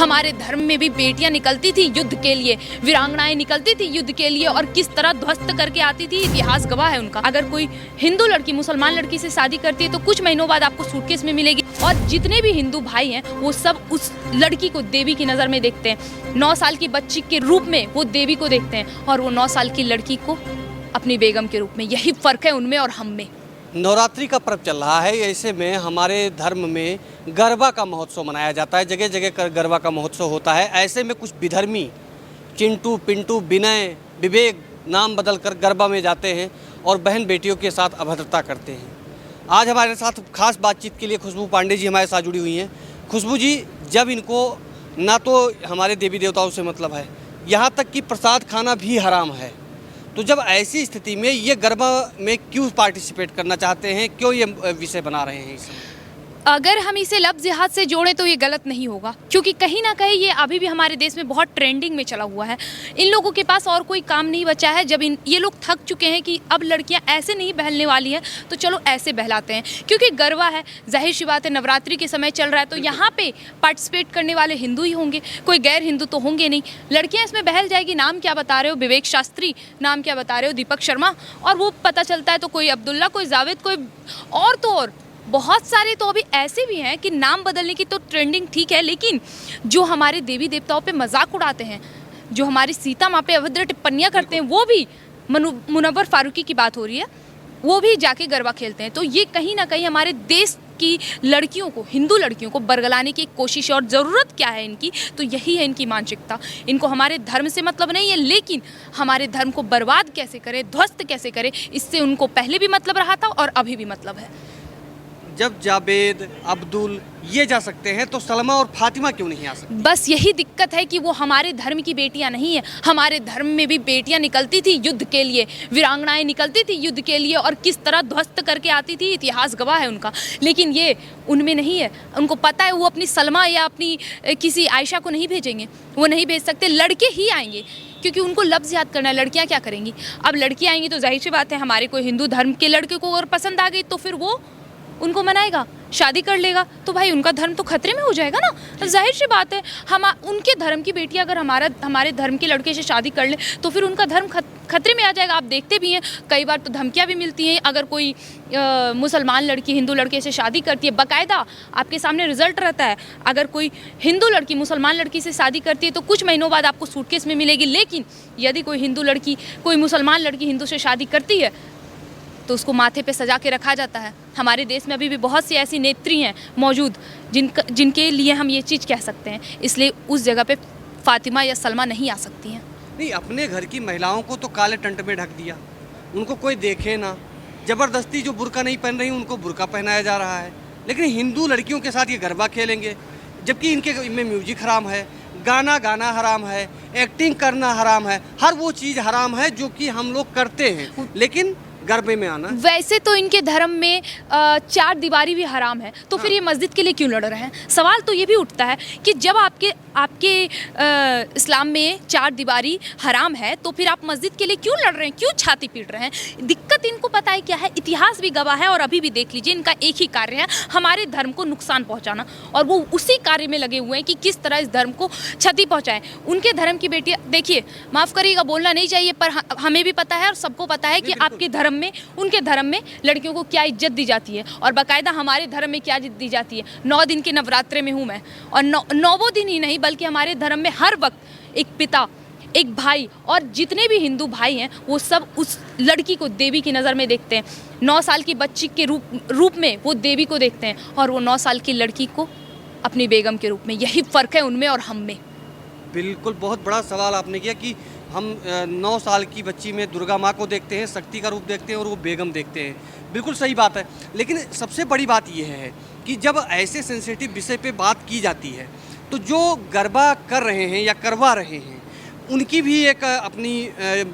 हमारे धर्म में भी बेटियां निकलती थी युद्ध के लिए, वीरांगनाएं निकलती थी युद्ध के लिए और किस तरह ध्वस्त करके आती थी, इतिहास गवाह है उनका। अगर कोई हिंदू लड़की मुसलमान लड़की से शादी करती है तो कुछ महीनों बाद आपको सूटकेस में मिलेगी। और जितने भी हिंदू भाई हैं वो सब उस लड़की को देवी की नजर में देखते हैं, 9 साल की बच्ची के रूप में वो देवी को देखते हैं और वो 9 साल की लड़की को अपनी बेगम के रूप में। यही फर्क है उनमें और हम में। नवरात्रि का पर्व चल रहा है, ऐसे में हमारे धर्म में गरबा का महोत्सव मनाया जाता है, जगह जगह गरबा का महोत्सव होता है। ऐसे में कुछ विधर्मी चिंटू पिंटू विनय विवेक नाम बदल कर गरबा में जाते हैं और बहन बेटियों के साथ अभद्रता करते हैं। आज हमारे साथ खास बातचीत के लिए खुशबू पांडे जी हमारे साथ जुड़ी हुई हैं। खुशबू जी, जब इनको ना तो हमारे देवी देवताओं से मतलब है, यहाँ तक कि प्रसाद खाना भी हराम है, तो जब ऐसी स्थिति में ये गरबा में क्यों पार्टिसिपेट करना चाहते हैं, क्यों ये विषय बना रहे हैं? इसे अगर हम इसे लफ्ज़ जिहाद से जोड़ें तो ये गलत नहीं होगा, क्योंकि कहीं ना कहीं ये अभी भी हमारे देश में बहुत ट्रेंडिंग में चला हुआ है। इन लोगों के पास और कोई काम नहीं बचा है। जब ये लोग थक चुके हैं कि अब लड़कियां ऐसे नहीं बहलने वाली हैं तो चलो ऐसे बहलाते हैं, क्योंकि गरबा है, जाहिर सी बात है, नवरात्रि के समय चल रहा है तो यहाँ पे पार्टिसिपेट करने वाले हिंदू ही होंगे, कोई गैर हिंदू तो होंगे नहीं। लड़कियाँ इसमें बहल जाएगी। नाम क्या बता रहे हो? विवेक शास्त्री नाम क्या बता रहे हो? दीपक शर्मा। और वो पता चलता है तो कोई अब्दुल्ला, कोई जावेद, कोई और तो और बहुत सारे तो अभी ऐसे भी हैं कि नाम बदलने की तो ट्रेंडिंग ठीक है, लेकिन जो हमारे देवी देवताओं पे मजाक उड़ाते हैं, जो हमारी सीता माँ पे अभद्र टिप्पणियाँ करते हैं, वो भी मुनव्वर फारूकी की बात हो रही है, वो भी जाके गरबा खेलते हैं। तो ये कहीं ना कहीं हमारे देश की लड़कियों को, हिंदू लड़कियों को बरगलाने की एक कोशिश है। और ज़रूरत क्या है इनकी? तो यही है इनकी मानसिकता। इनको हमारे धर्म से मतलब नहीं है, लेकिन हमारे धर्म को बर्बाद कैसे करें, ध्वस्त कैसे करें, इससे उनको पहले भी मतलब रहा था और अभी भी मतलब है। जब जावेद अब्दुल ये जा सकते हैं तो सलमा और फातिमा क्यों नहीं आ सकती? बस यही दिक्कत है कि वो हमारे धर्म की बेटियां नहीं है। हमारे धर्म में भी बेटियां निकलती थी युद्ध के लिए, वीरांगनाएं निकलती थी युद्ध के लिए और किस तरह ध्वस्त करके आती थी, इतिहास गवाह है उनका। लेकिन ये उनमें नहीं है। उनको पता है वो अपनी सलमा या अपनी किसी आयशा को नहीं भेजेंगे, वो नहीं भेज सकते। लड़के ही आएंगे क्योंकि उनको लफ्ज़ याद करना है। लड़कियाँ क्या करेंगी? अब लड़कियाँ आएंगी तो जाहिर सी बात है, हमारे कोई हिंदू धर्म के लड़के को अगर पसंद आ गई तो फिर वो उनको मनाएगा, शादी कर लेगा, तो भाई उनका धर्म तो खतरे में हो जाएगा ना। तो जाहिर सी बात है, हम उनके धर्म की बेटी अगर हमारे धर्म के लड़के से शादी कर ले तो फिर उनका धर्म खतरे में आ जाएगा। आप देखते भी हैं कई बार तो धमकियां भी मिलती हैं। अगर कोई मुसलमान लड़की हिंदू लड़के से शादी करती है, बाकायदा आपके सामने रिजल्ट रहता है। अगर कोई हिंदू लड़की मुसलमान लड़की से शादी करती है तो कुछ महीनों बाद आपको सूटकेस में मिलेगी। लेकिन यदि कोई हिंदू लड़की कोई मुसलमान लड़की हिंदू से शादी करती है तो उसको माथे पे सजा के रखा जाता है। हमारे देश में अभी भी बहुत सी ऐसी नेत्री हैं मौजूद जिनके लिए हम ये चीज़ कह सकते हैं। इसलिए उस जगह पे फातिमा या सलमा नहीं आ सकती हैं। नहीं, अपने घर की महिलाओं को तो काले टंट में ढक दिया, उनको कोई देखे ना। ज़बरदस्ती जो बुर्का नहीं पहन रही उनको बुर्का पहनाया जा रहा है। लेकिन हिंदू लड़कियों के साथ ये गरबा खेलेंगे, जबकि इनके में म्यूजिक हराम है, गाना गाना हराम है, एक्टिंग करना हराम है, हर वो चीज़ हराम है जो कि हम लोग करते हैं। लेकिन गरबे में आना, वैसे तो इनके धर्म में 4 दीवारी भी हराम है, तो फिर ये मस्जिद के लिए क्यों लड़ रहे हैं? सवाल तो ये भी उठता है कि जब आपके इस्लाम में 4 दीवारी हराम है तो फिर आप मस्जिद के लिए क्यों लड़ रहे हैं, क्यों छाती पीट रहे हैं? दिक्कत इनको पता है क्या है, इतिहास भी गवाह है। और अभी भी देख लीजिए, इनका एक ही कार्य है, हमारे धर्म को नुकसान पहुँचाना, और वो उसी कार्य में लगे हुए हैं कि किस तरह इस धर्म को क्षति पहुँचाएं। उनके धर्म की बेटियाँ, देखिए माफ़ करिएगा बोलना नहीं चाहिए, पर हमें भी पता है और सबको पता है कि आपके धर्म में, उनके धर्म में लड़कियों को क्या इज्जत दी जाती है और बाकायदा हमारे धर्म में क्या इज्जत दी जाती है। 9 दिन के नवरात्रे में हूँ मैं, और 9 दिन ही नहीं बल्कि हमारे धर्म में हर वक्त एक पिता, एक भाई और जितने भी हिंदू भाई हैं वो सब उस लड़की को देवी की नज़र में देखते हैं। 9 साल की बच्ची के रूप में वो देवी को देखते हैं और वो 9 साल की लड़की को अपनी बेगम के रूप में। यही फ़र्क है उनमें और हम में। बिल्कुल, बहुत बड़ा सवाल आपने किया कि हम 9 साल की बच्ची में दुर्गा माँ को देखते हैं, शक्ति का रूप देखते हैं और वो बेगम देखते हैं। बिल्कुल सही बात है। लेकिन सबसे बड़ी बात यह है कि जब ऐसे सेंसिटिव विषय पे बात की जाती है तो जो गरबा कर रहे हैं या करवा रहे हैं उनकी भी एक अपनी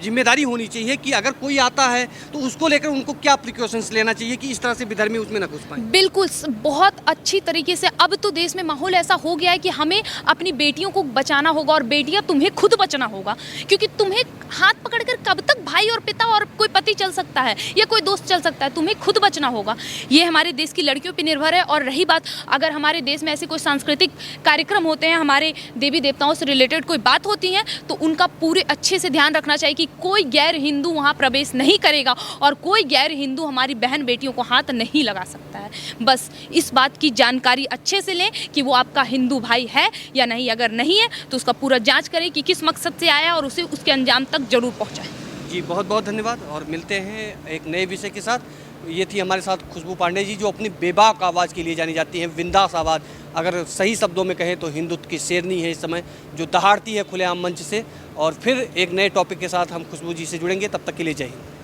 जिम्मेदारी होनी चाहिए कि अगर कोई आता है तो उसको लेकर उनको क्या प्रिकॉशंस लेना चाहिए कि इस तरह से विधर्मी उसमें न घुस पाए। बिल्कुल बहुत अच्छी तरीके से अब तो देश में माहौल ऐसा हो गया है कि हमें अपनी बेटियों को बचाना होगा और बेटियां तुम्हें खुद बचना होगा, क्योंकि तुम्हें हाथ पकड़कर कब तक भाई और पिता और कोई पति चल सकता है या कोई दोस्त चल सकता है, तुम्हें खुद बचना होगा। ये हमारे देश की लड़कियों पर निर्भर है। और रही बात, अगर हमारे देश में ऐसे कोई सांस्कृतिक कार्यक्रम होते हैं, हमारे देवी देवताओं से रिलेटेड कोई बात होती है, तो उनका पूरे अच्छे से ध्यान रखना चाहिए कि कोई गैर हिंदू वहाँ प्रवेश नहीं करेगा और कोई गैर हिंदू हमारी बहन बेटियों को हाथ नहीं लगा सकता है। बस इस बात की जानकारी अच्छे से लें कि वो आपका हिंदू भाई है या नहीं। अगर नहीं है तो उसका पूरा जांच करें कि किस मकसद से आया और उसे उसके अंजाम तक जरूर पहुँचाएं। जी बहुत बहुत धन्यवाद और मिलते हैं एक नए विषय के साथ। ये थी हमारे साथ खुशबू पांडे जी, जो अपनी बेबाक आवाज़ के लिए जानी जाती हैं, बिंदास आवाज़, अगर सही शब्दों में कहें तो हिंदुत्व की शेरनी है इस समय, जो दहाड़ती है खुलेआम मंच से। और फिर एक नए टॉपिक के साथ हम खुशबू जी से जुड़ेंगे, तब तक के लिए जय हिंद।